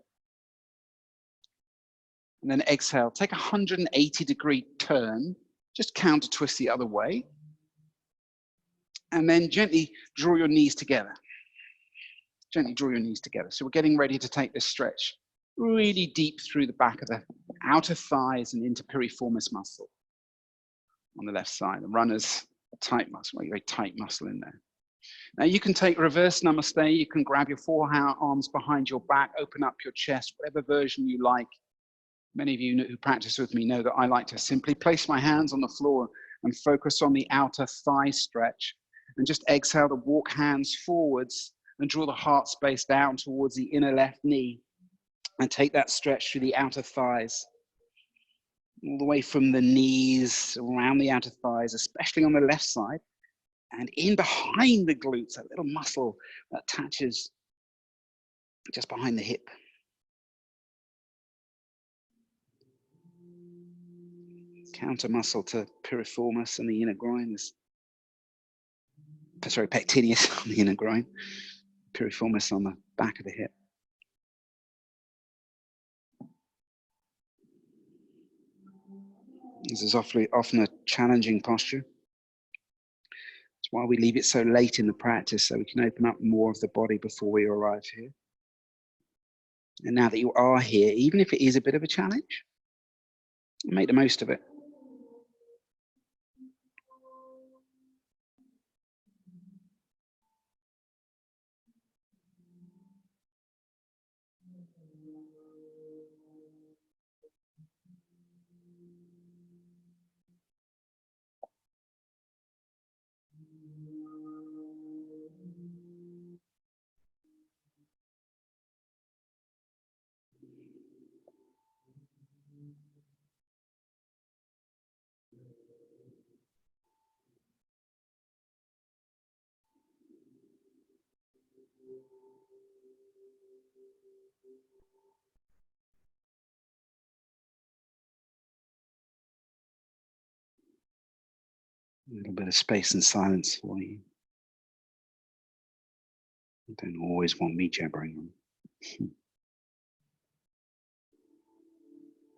And then exhale. Take a 180-degree turn. Just counter twist the other way. And then gently draw your knees together. Gently draw your knees together. So we're getting ready to take this stretch really deep through the back of the outer thighs and into piriformis muscle on the left side. The runner's tight muscle, very tight muscle in there. Now you can take reverse namaste. You can grab your forearms behind your back, open up your chest, whatever version you like. Many of you who practice with me know that I like to simply place my hands on the floor and focus on the outer thigh stretch, and just exhale to walk hands forwards and draw the heart space down towards the inner left knee and take that stretch through the outer thighs, all the way from the knees, around the outer thighs, especially on the left side, and in behind the glutes, that little muscle that attaches just behind the hip. Counter muscle to piriformis and the inner groin. Sorry, pectineus on the inner groin, piriformis on the back of the hip. This is often a challenging posture. That's why we leave it so late in the practice, so we can open up more of the body before we arrive here. And now that you are here, even if it is a bit of a challenge, make the most of it. A little bit of space and silence for you. You don't always want me jabbering on.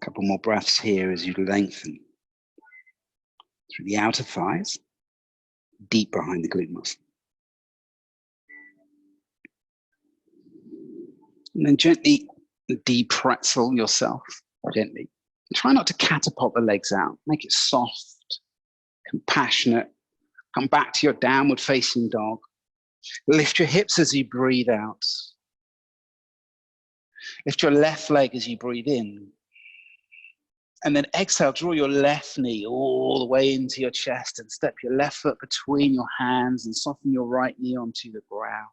A couple more breaths here as you lengthen through the outer thighs, deep behind the glute muscle. And then gently de-pretzel yourself, gently. Try not to catapult the legs out. Make it soft, compassionate. Come back to your downward facing dog. Lift your hips as you breathe out. Lift your left leg as you breathe in. And then exhale, draw your left knee all the way into your chest and step your left foot between your hands and soften your right knee onto the ground.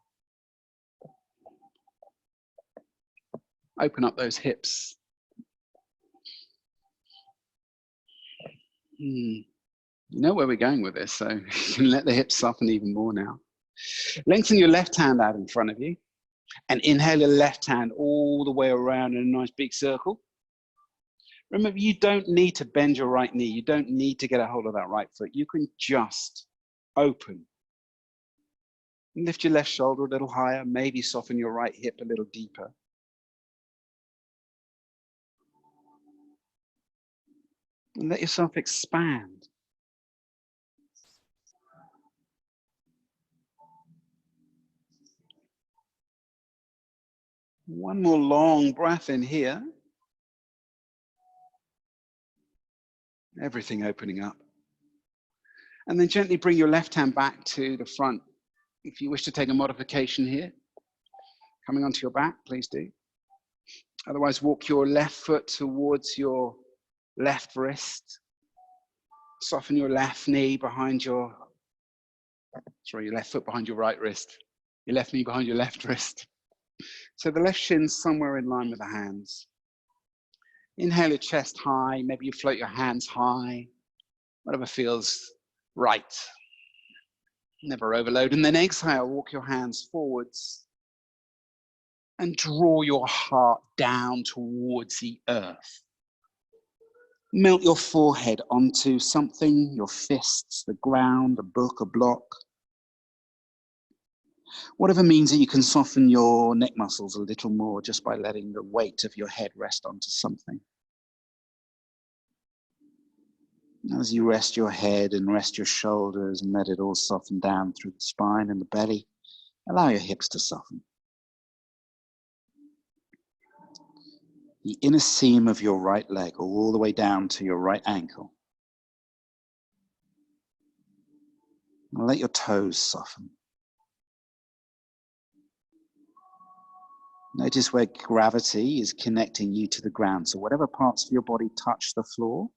Open up those hips. You know where we're going with this, so you can let the hips soften even more now. Lengthen your left hand out in front of you and inhale your left hand all the way around in a nice big circle. Remember, you don't need to bend your right knee. You don't need to get a hold of that right foot. You can just open. Lift your left shoulder a little higher, maybe soften your right hip a little deeper. And let yourself expand. One more long breath in here. Everything opening up. And then gently bring your left hand back to the front. If you wish to take a modification here, coming onto your back, please do. Otherwise, walk your left foot towards your left wrist. Soften your left knee behind your, your left foot behind your right wrist. Your left knee behind your left wrist. So the left shin's somewhere in line with the hands. Inhale your chest high. Maybe you float your hands high. Whatever feels right. Never overload. And then exhale, walk your hands forwards. And draw your heart down towards the earth. Melt your forehead onto something, your fists, the ground, a book, a block. Whatever means that you can soften your neck muscles a little more just by letting the weight of your head rest onto something. As you rest your head and rest your shoulders and let it all soften down through the spine and the belly, allow your hips to soften. The inner seam of your right leg all the way down to your right ankle. And let your toes soften. Notice where gravity is connecting you to the ground. So whatever parts of your body touch the floor,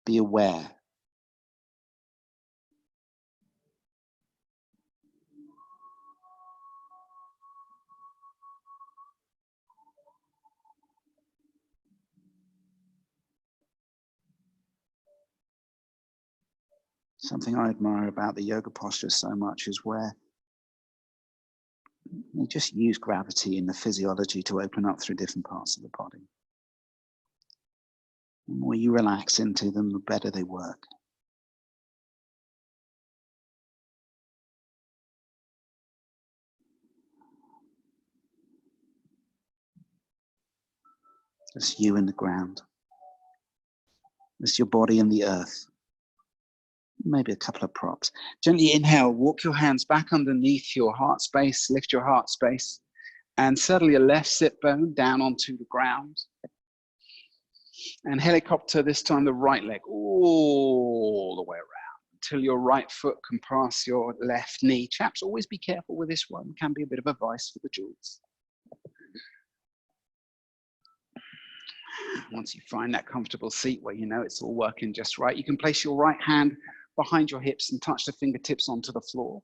be aware. Something I admire about the yoga posture so much is where they just use gravity and the physiology to open up through different parts of the body. The more you relax into them, the better they work. Just you and the ground. Just your body and the earth. Maybe a couple of props. Gently inhale, walk your hands back underneath your heart space, lift your heart space, and settle your left sit bone down onto the ground. And helicopter this time the right leg all the way around until your right foot can pass your left knee. Chaps, always be careful with this one. It can be a bit of advice for the jewels. Once you find that comfortable seat where you know it's all working just right, you can place your right hand behind your hips and touch the fingertips onto the floor.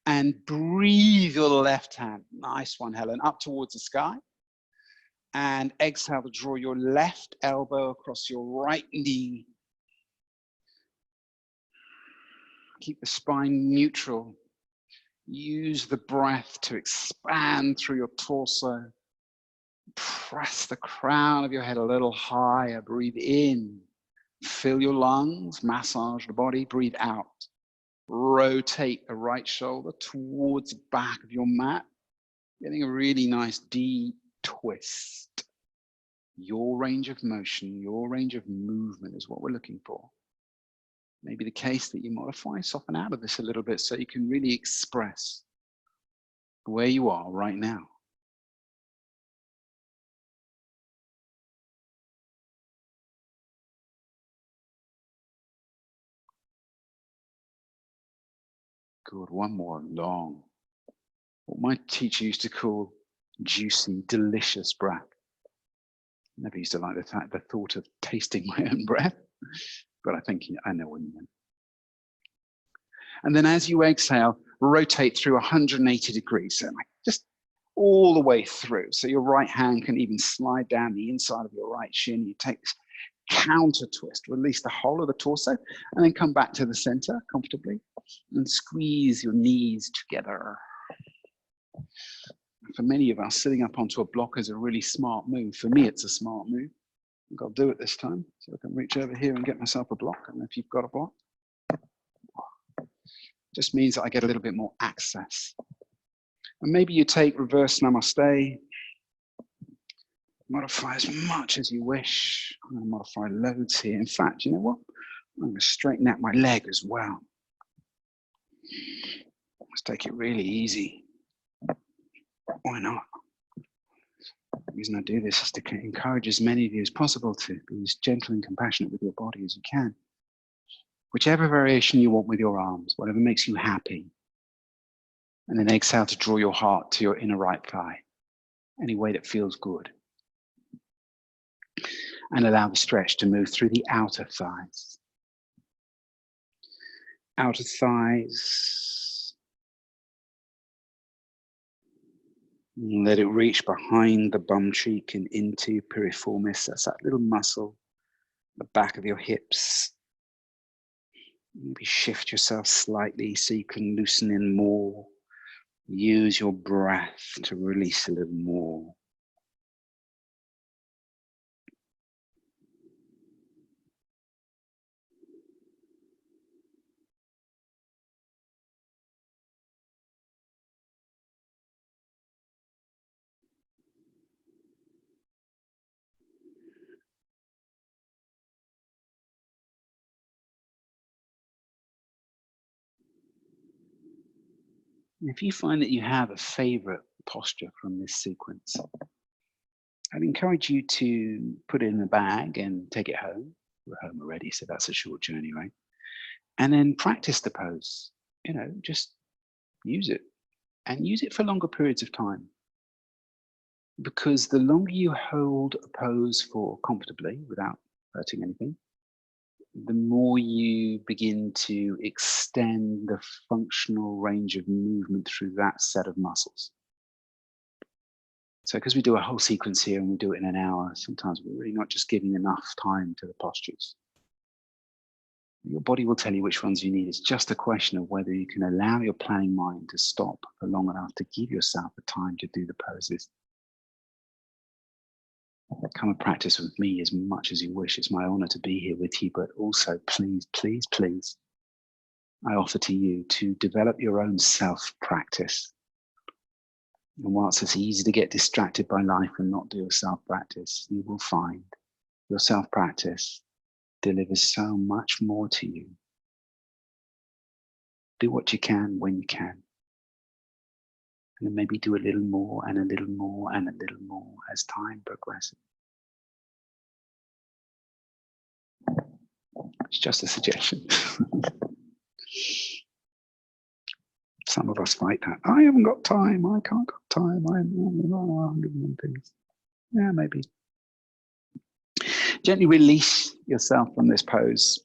And breathe your left hand, nice one, Helen, up towards the sky. And exhale to draw your left elbow across your right knee. Keep the spine neutral. Use the breath to expand through your torso. Press the crown of your head a little higher. Breathe in. Fill your lungs, massage the body. Breathe out. Rotate the right shoulder towards the back of your mat. Getting a really nice deep twist. Your range of motion, your range of movement is what we're looking for. Maybe the case that you modify, soften out of this a little bit so you can really express where you are right now. Good, one more long. What my teacher used to call juicy, delicious breath. Never used to like the thought of tasting my own breath, but I think I know what you mean. And then as you exhale, rotate through 180 degrees, so like just all the way through. So your right hand can even slide down the inside of your right shin. You take this counter twist, release the whole of the torso, and then come back to the center comfortably and squeeze your knees together. For many of us, sitting up onto a block is a really smart move. For me, it's a smart move. I've got to do it this time. So I can reach over here and get myself a block. And if you've got a block, just means that I get a little bit more access. And maybe you take reverse namaste, modify as much as you wish. I'm going to modify loads here. In fact, you know what? I'm going to straighten out my leg as well. Let's take it really easy. Why not? The reason I do this is to encourage as many of you as possible to be as gentle and compassionate with your body as you can. Whichever variation you want with your arms, whatever makes you happy. And then exhale to draw your heart to your inner right thigh, any way that feels good. And allow the stretch to move through the outer thighs. Outer thighs. Let it reach behind the bum cheek and into piriformis. That's that little muscle, the back of your hips. Maybe shift yourself slightly so you can loosen in more. Use your breath to release a little more. If you find that you have a favorite posture from this sequence, I'd encourage you to put it in a bag and take it home. We're home already, so that's a short journey, right? And then practice the pose. You know, just use it and use it for longer periods of time. Because the longer you hold a pose for comfortably without hurting anything, the more you begin to extend the functional range of movement through that set of muscles. So because we do a whole sequence here and we do it in an hour, sometimes we're really not just giving enough time to the postures. Your body will tell you which ones you need. It's just a question of whether you can allow your planning mind to stop for long enough to give yourself the time to do the poses. Come and practice with me as much as you wish. It's my honor to be here with you, but also please, please, please, I offer to you to develop your own self-practice. And whilst it's easy to get distracted by life and not do your self-practice, you will find your self-practice delivers so much more to you. Do what you can when you can. And then maybe do a little more and a little more and a little more as time progresses. It's just a suggestion. Some of us fight that. I haven't got time. I can't got time. I'm 101 things. Yeah, maybe. Gently release yourself from this pose.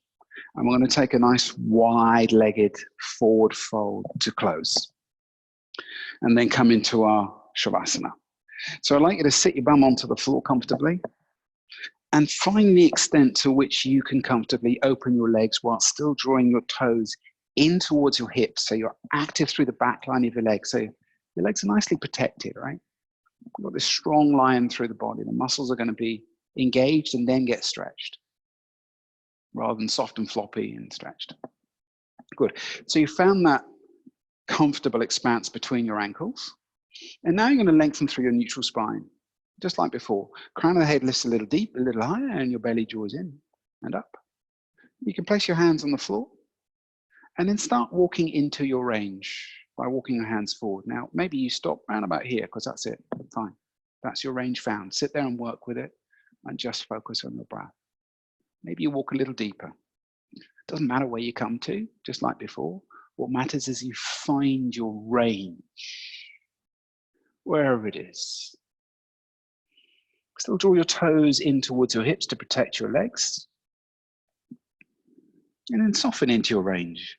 And we're going to take a nice wide-legged forward fold to close. And then come into our Shavasana. So I'd like you to sit your bum onto the floor comfortably and find the extent to which you can comfortably open your legs while still drawing your toes in towards your hips. So you're active through the back line of your legs. So your legs are nicely protected, right? You've got this strong line through the body. The muscles are going to be engaged and then get stretched rather than soft and floppy and stretched. Good. So you found that comfortable expanse between your ankles. And now you're going to lengthen through your neutral spine, just like before. Crown of the head lifts a little deep, a little higher, and your belly draws in and up. You can place your hands on the floor and then start walking into your range by walking your hands forward. Now, maybe you stop round about here because that's it. Fine. That's your range found. Sit there and work with it and just focus on your breath. Maybe you walk a little deeper. Doesn't matter where you come to, just like before. What matters is you find your range, wherever it is. Still draw your toes in towards your hips to protect your legs. And then soften into your range.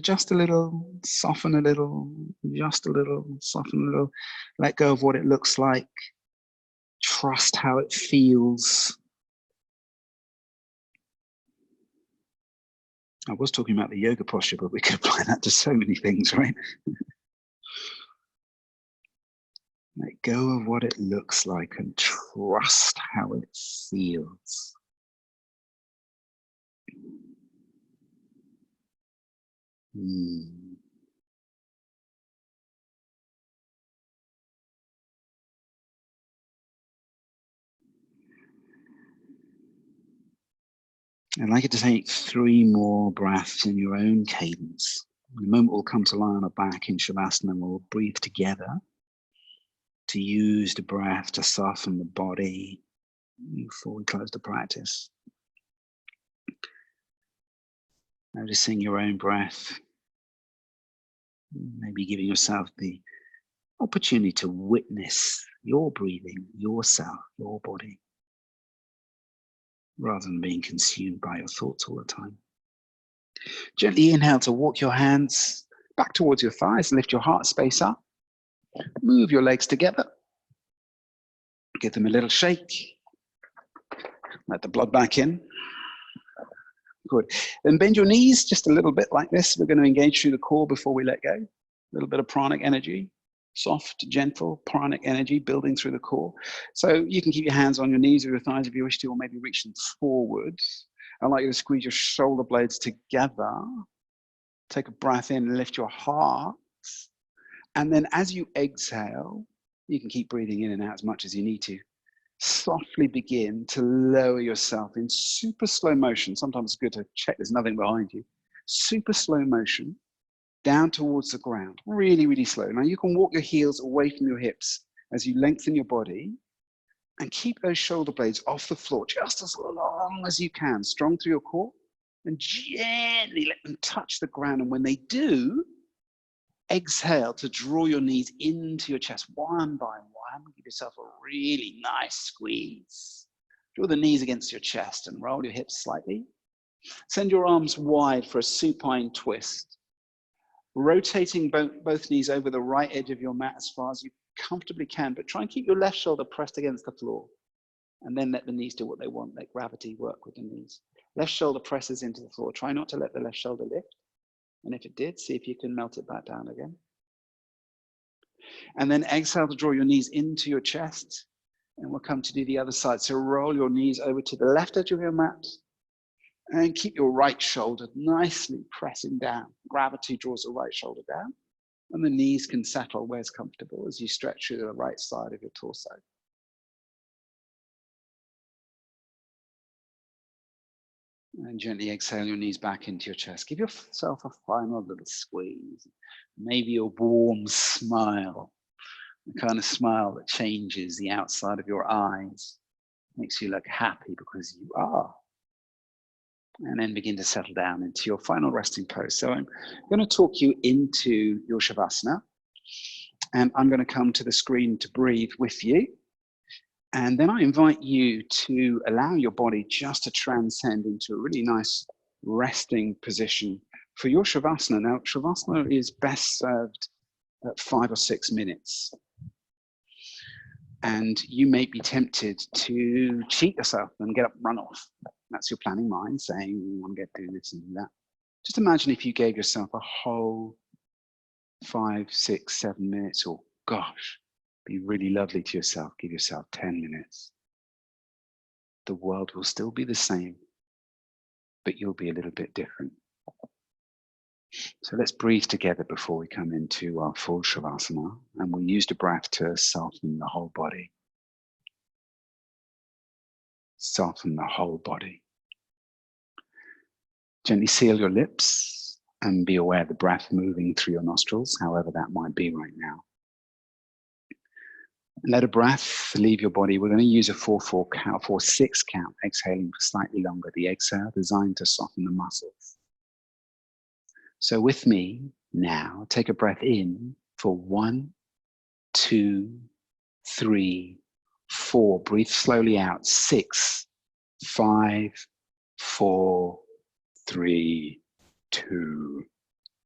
Just a little, soften a little, just a little, soften a little. Let go of what it looks like. Trust how it feels. I was talking about the yoga posture, but we could apply that to so many things, right? Let go of what it looks like and trust how it feels. I'd like you to take 3 more breaths in your own cadence. In a moment we'll come to lie on our back in Shavasana and we'll breathe together to use the breath to soften the body before we close the practice. Noticing your own breath, maybe giving yourself the opportunity to witness your breathing, yourself, your body, rather than being consumed by your thoughts all the time. Gently inhale to walk your hands back towards your thighs, lift your heart space up, move your legs together, give them a little shake, let the blood back in. Good. Then bend your knees just a little bit like this. We're going to engage through the core before we let go. A little bit of pranic energy, soft, gentle pranic energy building through the core. So you can keep your hands on your knees or your thighs if you wish to, or maybe reach them forwards. I'd like you to squeeze your shoulder blades together. Take a breath in and lift your heart. And then as you exhale, you can keep breathing in and out as much as you need to. softly begin to lower yourself in super slow motion. Sometimes it's good to check there's nothing behind you. Super slow motion down towards the ground, really, really slow. Now you can walk your heels away from your hips as you lengthen your body and keep those shoulder blades off the floor just as long as you can, strong through your core, and gently let them touch the ground. And when they do, exhale to draw your knees into your chest one by one. Give yourself a really nice squeeze. Draw the knees against your chest and roll your hips slightly. Send your arms wide for a supine twist. Rotating both knees over the right edge of your mat as far as you comfortably can, but try and keep your left shoulder pressed against the floor. And then let the knees do what they want. Let gravity work with the knees. Left shoulder presses into the floor. Try not to let the left shoulder lift. And if it did, see if you can melt it back down again. And then exhale to draw your knees into your chest. And we'll come to do the other side. So roll your knees over to the left edge of your mat. And keep your right shoulder nicely pressing down. Gravity draws the right shoulder down. And the knees can settle where it's comfortable as you stretch through the right side of your torso. And gently exhale your knees back into your chest. Give yourself a final little squeeze. Maybe a warm smile. The kind of smile that changes the outside of your eyes. Makes you look happy because you are. And then begin to settle down into your final resting pose. So I'm going to talk you into your Shavasana. And I'm going to come to the screen to breathe with you. And then I invite you to allow your body just to transcend into a really nice resting position for your Shavasana. Now, Shavasana is best served at 5 or 6 minutes. And you may be tempted to cheat yourself and get up and run off. That's your planning mind saying, I want to get do this and do that. Just imagine if you gave yourself a whole 5, 6, 7 minutes, or gosh, be really lovely to yourself. Give yourself 10 minutes. The world will still be the same, but you'll be a little bit different. So let's breathe together before we come into our full Shavasana, and we'll use the breath to soften the whole body. Soften the whole body. Gently seal your lips and be aware of the breath moving through your nostrils, however that might be right now. And let a breath leave your body. We're going to use a 4-4 count, 4-6 count, exhaling for slightly longer. The exhale designed to soften the muscles. So with me now, take a breath in for 1, 2, 3, 4. Breathe slowly out. 6, 5, 4, 3, 2,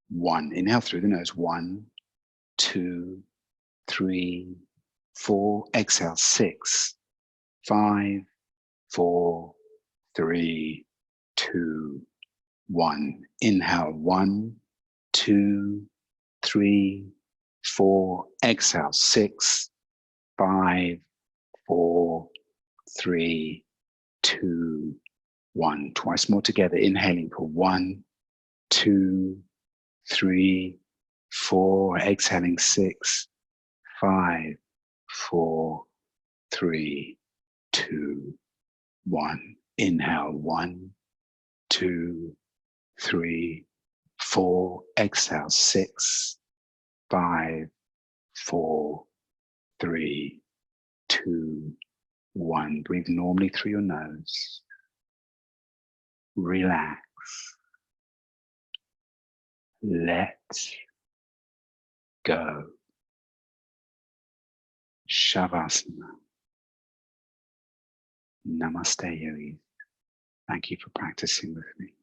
1. Inhale through the nose. 1, 2, 3, 4. Exhale. 6, 5, 4, 3, 2, 1. Inhale. 1, 2, 3, 4. Exhale. 6, 5, 4, 3, 2, 1. Twice more together. Inhaling for 1, 2, 3, 4. Exhaling. 6, 5, 4, 3, 2, 1. Inhale. 1, 2, 3, 4. Exhale. 6, 5, 4, 3, 2, 1. Breathe normally through your nose. Relax. Let go. Shavasana. Namaste, yogis. Thank you for practicing with me.